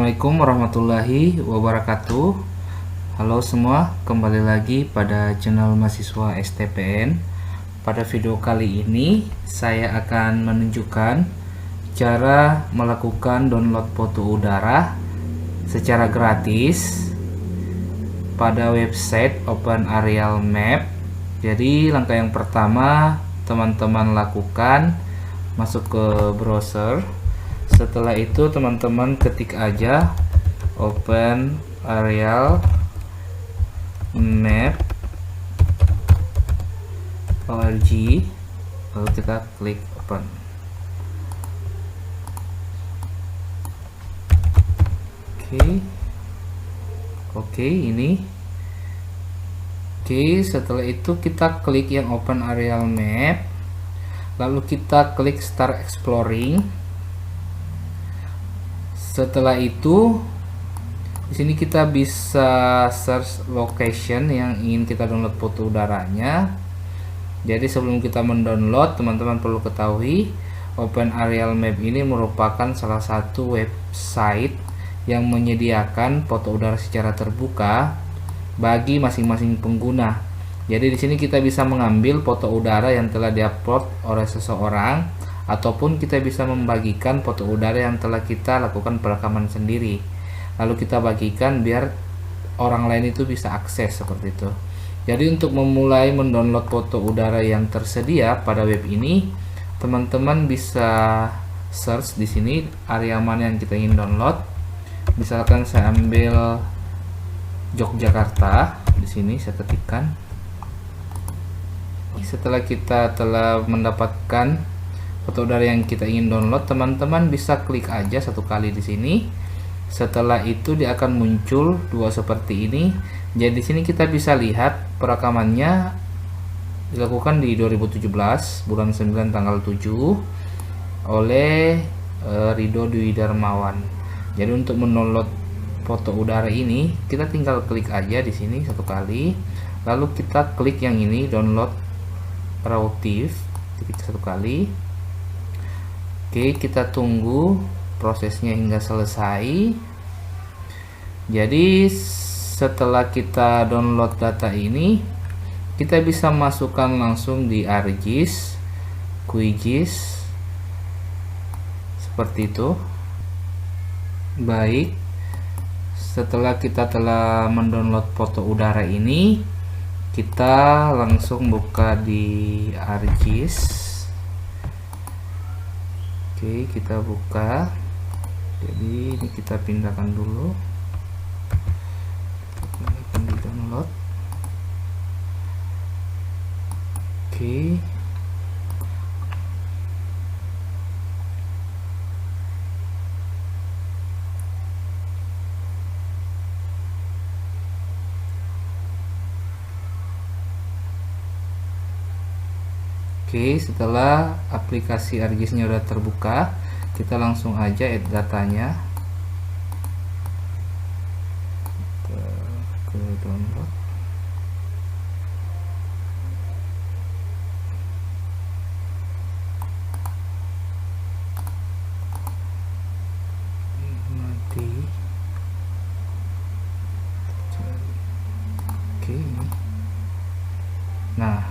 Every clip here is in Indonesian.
Assalamualaikum warahmatullahi wabarakatuh. Halo semua, kembali lagi pada channel mahasiswa STPN. Pada video kali ini saya akan menunjukkan cara melakukan download foto udara secara gratis pada website OpenArealMap. Jadi langkah yang pertama teman-teman lakukan, masuk ke browser. Setelah itu teman-teman ketik aja OpenArealMap.org, lalu kita klik open. Oke, ini. Setelah itu kita klik yang OpenArealMap, lalu kita klik Start Exploring. Setelah itu di sini kita bisa search location yang ingin kita download foto udaranya. Jadi sebelum kita mendownload, teman-teman perlu ketahui OpenArealMap ini merupakan salah satu website yang menyediakan foto udara secara terbuka bagi masing-masing pengguna. Jadi di sini kita bisa mengambil foto udara yang telah diupload oleh seseorang, ataupun kita bisa membagikan foto udara yang telah kita lakukan perekaman sendiri, lalu kita bagikan biar orang lain itu bisa akses seperti itu. Jadi untuk memulai mendownload foto udara yang tersedia pada web ini, teman-teman bisa search di sini area mana yang kita ingin download. Misalkan saya ambil Yogyakarta, di sini saya ketikkan. Setelah kita telah mendapatkan foto udara yang kita ingin download, teman-teman bisa klik aja satu kali di sini. Setelah itu dia akan muncul dua seperti ini. Jadi di sini kita bisa lihat perekamannya dilakukan di 2017 bulan 9 tanggal 7 oleh Ridho Dwi Darmawan. Jadi untuk mendownload foto udara ini kita tinggal klik aja di sini satu kali, lalu kita klik yang ini download raw-TIFF, klik satu kali. Oke, kita tunggu prosesnya hingga selesai. Jadi setelah kita download data ini, kita bisa masukkan langsung di ArcGIS, QGIS seperti itu. Baik, setelah kita telah mendownload foto udara ini, kita langsung buka di ArcGIS. Oke, kita buka. Jadi ini kita pindahkan dulu, akan di download. Oke, setelah aplikasi ArcGIS-nya udah terbuka, kita langsung aja add datanya ke download. Nah,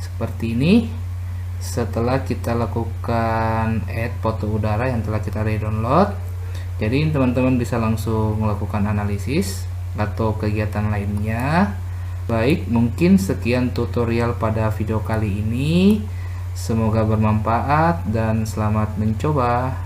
seperti ini. Setelah kita lakukan add foto udara yang telah kita re-download, jadi teman-teman bisa langsung melakukan analisis atau kegiatan lainnya. Baik, mungkin sekian tutorial pada video kali ini. Semoga bermanfaat dan selamat mencoba.